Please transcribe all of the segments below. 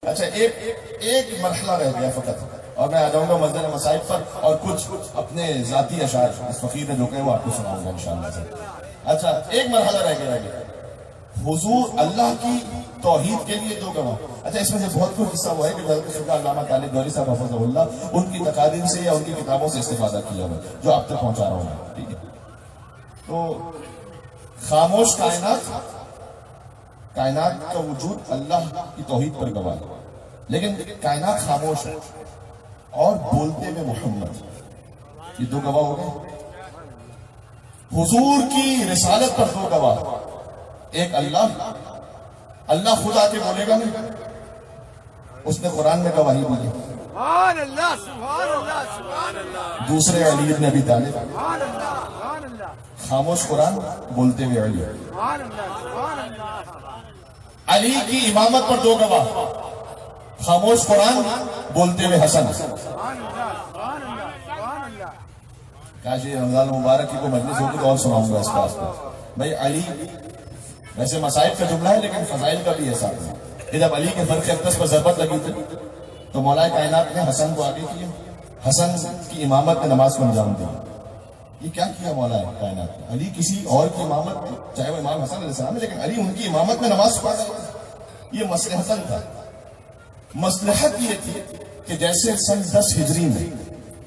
अच्छा, एक मरहला रह गया फकत, और मैं आ जाऊंगा मस्जिद मसाइब पर और कुछ अपने जाती अशार इस फकीर ने जो कहे वो आपको सुनाऊंगा इंशाअल्लाह से। अच्छा, एक मरहला रह गया हुजूर अल्लाह की तौहीद के लिए दो गवाह। अच्छा, इसमें से बहुत कुछ हिस्सा हुआ है कि हज़रत अल्लामा तालिब गौरी साहब हफ़िज़हुल्लाह उनकी तकारीर से या उनकी किताबों से इस्तेफादा किया हुआ जो आप तक पहुंचा रहा हूं। ठीक है, तो खामोश कायनात का वजूद अल्लाह की तौहीद पर गवाह है, लेकिन कायनात खामोश है और बोलते में मोहम्मद, ये दो गवाह हो गए। हुजूर की रिसालत पर दो गवाह, एक अल्लाह खुद आके बोलेगा नहीं, उसने कुरान में गवाही दी है। दूसरे अली इब्न अबी तालिब, खामोश कुरान, बोलते हुए अली की इमामत पर दो गवाह, खामोश कुरान, बोलते हुए हसन। काश ये रमजान मुबारक की को मजलिस होगी तो और सुनाऊंगा इस बात पर। भाई अली वैसे मसाइब का जुमला है लेकिन फजाइल का भी है साथ में कि जब अली के फर्क अक़दस पर ज़रबत लगी थी तो मौलाए कायनात ने हसन को आगे किया, हसन की इमामत में नमाज को अंजाम दिया। ये क्या किया मौलाए कायनात ने? अली किसी और की इमामत में, चाहे वो इमाम हसन अलैहिस्सलाम है, लेकिन अली उनकी इमामत में नमाज पढ़ रहे थे। ये मसलहतन था। मसलहत ये थी कि जैसे सन 10 हिजरी में,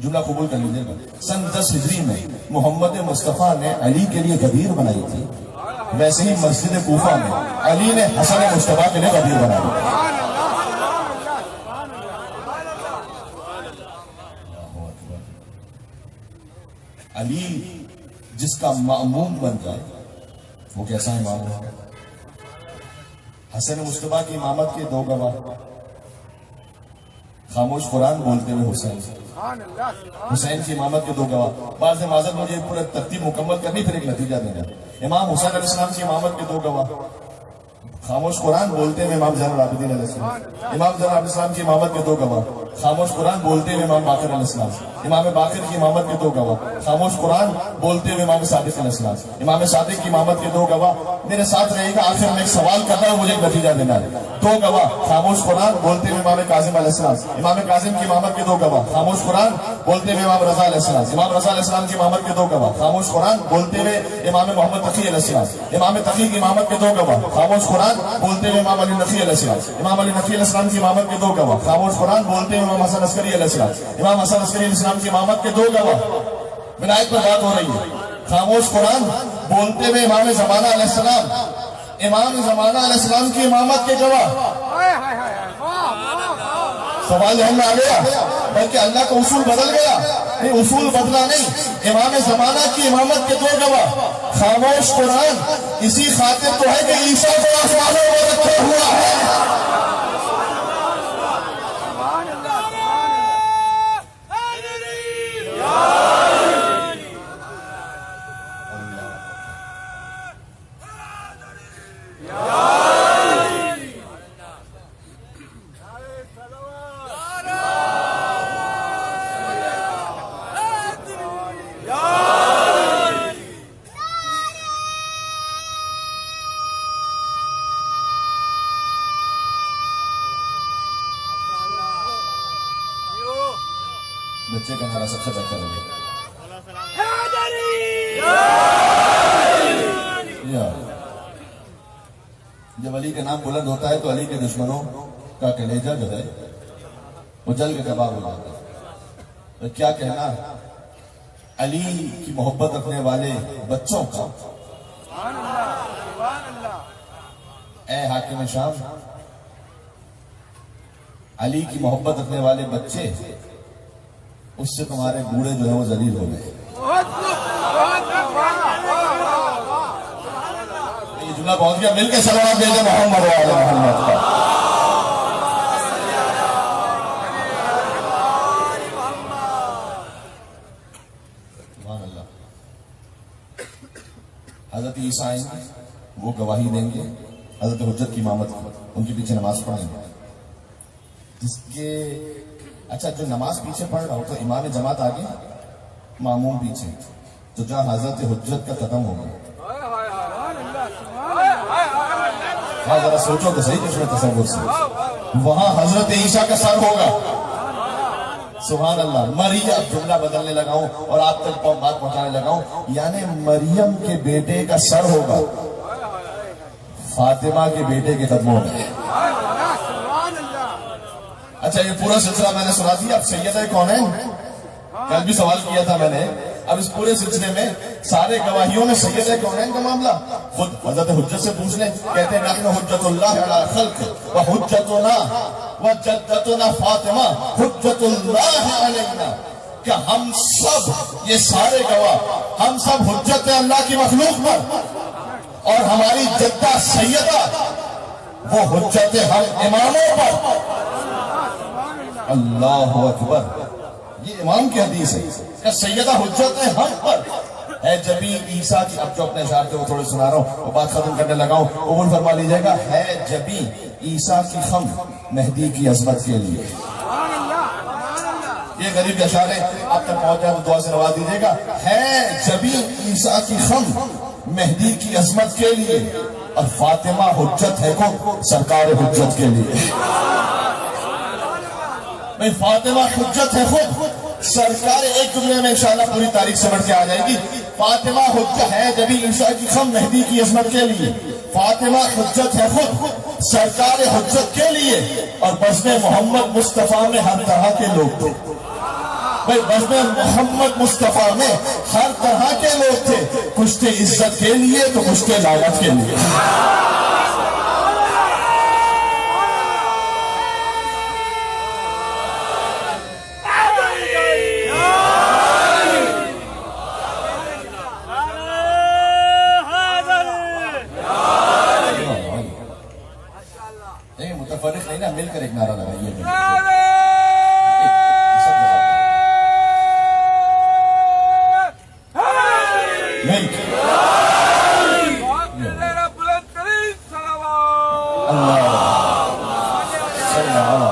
जुमला कबूल कर लीजिएगा, सन 10 हिजरी में मोहम्मद मुस्तफ़ा ने अली के लिए गदीर बनाई थी, वैसे ही मस्जिद कूफा में अली ने हसन मुस्तफा के लिए गदीर बनाई। अली जिसका मामूम बन जाए वो कैसा इमाम होगा? हसन मुस्तफा की इमामत के दो गवाह, खामोश कुरान, बोलते हुए हुसैन की इमामत के दो गवाह। बाज़ माज़त मुझे पूरा तरतीब मुकम्मल करनी, फिर एक नतीजा देना। इमाम हुसैन अलैहिस्सलाम की इमामत के दो गवाह, खामोश कुरान, बोलते हुए इमाम ज़ैनुल आबिदीन अलैहिस्सलाम। इमाम ज़ैनुल आबिदीन की इमामत के दो गवाह, खामोश कुरान, बोलते हुए इमाम बाक़िर अलैहिस्सलाम। इमाम बाक़िर की इमामत के दो गवाह, खामोश कुरान, बोलते हुए इमाम सादिक अलैहिस्सलाम। इमाम सादिक की इमामत के दो गवाह। मेरे साथ रहेगा, आखिर में एक सवाल करना है, मुझे एक नतीजा देना है। दो गवाह, खामोश कुरान, बोलते हुए इमाम कासिम अलैहिस्सलाम। इमाम कासिम की इमामत के दो गवाह, खामोश कुरान, बोलते हुए इमाम रज़ा अलैहिस्सलाम। इमाम रज़ा अलैहिस्सलाम की इमामत के दो गवाह, खामोश कुरान, बोलते हुए इमाम मोहम्मद तकी अलैहिस्सलाम। इमाम तकी की इमामत के दो गवाह, खामोश कुरान, बोलते हुए इमाम अली नकी अलैहिस्सलाम। इमाम अली नकी अलैहिस्सलाम की इमामत के दो गवाह, खामोश कुरान, बोलते हुए इमाम हसन अस्करी अलैहिस्सलाम। इमाम हसन अस्करी अलैहिस्सलाम की इमामत के दो गवाह। विलायत पर बात हो रही है, खामोश कुरान, बोलते हुए इमाम ज़माना अलैहिस्सलाम। इमाम ज़माना अलैहिस्सलाम की इमामत के गवाह। सवाल ध्यान में आ गया? बल्कि अल्लाह का उसूल बदल गया? नहीं, उसूल बदला नहीं। इमाम ज़माना की इमामत के दो गवाह, खामोश कुरान, इसी खातिर तो है कि ईसा को आसमानों में रखा हुआ है। बच्चे का हमारा सबसे बेहतर है। जब अली का नाम बुलंद होता है तो अली के दुश्मनों का कलेजा जो है वो जल के कबाब हो जाता है। तो क्या कहना अली की मोहब्बत रखने वाले बच्चों का। ए हाकिम शाम, अली की मोहब्बत रखने वाले बच्चे, उससे तुम्हारे बूढ़े जो है वो जलील हो गए। ये जुमला पहुंच गया, मिलकर सलाम भेजे मोहम्मद वाले मोहम्मद का। सुभान अल्लाह। हजरत ईसा आएंगे, वो गवाही देंगे हजरत हुज्जत की इमामत की, उनके पीछे नमाज पढ़ेंगे। जिसके अच्छा, जो नमाज पीछे पढ़ रहा हो तो इमाम जमात आगे, मामूम पीछे, तो जहां हजरत हुज्जत का कदम होगा। हाँ, जरा सोचो तो सही, किसमें तसव्वुर से वहां हजरत ईसा का सर होगा। सुभान अल्लाह। मरियम, जुमला बदलने लगा हूं और आप तक बात पहुंचाने लगा हूं, यानी मरियम के बेटे का सर होगा फातिमा के बेटे के कदमों में। अच्छा, ये पूरा सिलसिला मैंने सुना दिया। अब सैयदा कौन है? कल भी सवाल किया था मैंने। अब इस पूरे सिलसिले में सारे गवाहियों में सैयदा कौन है का मामला खुद हजरत हुज्जत से पूछ लें। कहते हैं नहनु हुज्जतुल्लाह अला खल्क़ व हुज्जतुना व जद्दतुना फातिमा हुज्जतुल्लाह अलैना। क्या हम सब, ये सारे गवाह, हम सब हुज्जत है अल्लाह की मखलूक पर और हमारी जद्दा सैयदा वो हुज्जत है हम इमामों पर। अल्लाह अकबर। ये इमाम की हदीस है। क्या सैयदा हुज्जत है हम पर है जबी ईसा की। अब जो अपने इशारे थे वो थोड़े सुना रहा हूं, वो बात खत्म करने लगा हूं, कबूल फरमा लीजिएगा। है जबी ईसा की खम मेहदी की अजमत के लिए। ये गरीब के इशारे आप तक पहुंच जाए तो दुआ से नवाज दीजिएगा। है जबी ईसा की खम मेहदी की अजमत के लिए और फातिमा हुज्जत है को सरकार हुज्जत के लिए। भाई फातिमा हुज्जत है खुद सरकार। एक जुमले में इंशाअल्लाह पूरी तारीख समझ के आ जाएगी। फातिमा हुज्जत है जबी ईसा की खम मेहदी की अजमत के लिए। फातिमा हुज्जत है खुद सरकार हुज्जत के लिए। और बज़्म मोहम्मद मुस्तफा में हर तरह के लोग थे। भाई बज़्म मोहम्मद मुस्तफा में हर तरह के लोग थे। कुछ थे इज्जत के लिए तो कुछ थे लालच के लिए। मुतफर्रिक नहीं ना, मिलकर एक नारा लगाइए। अल्लाह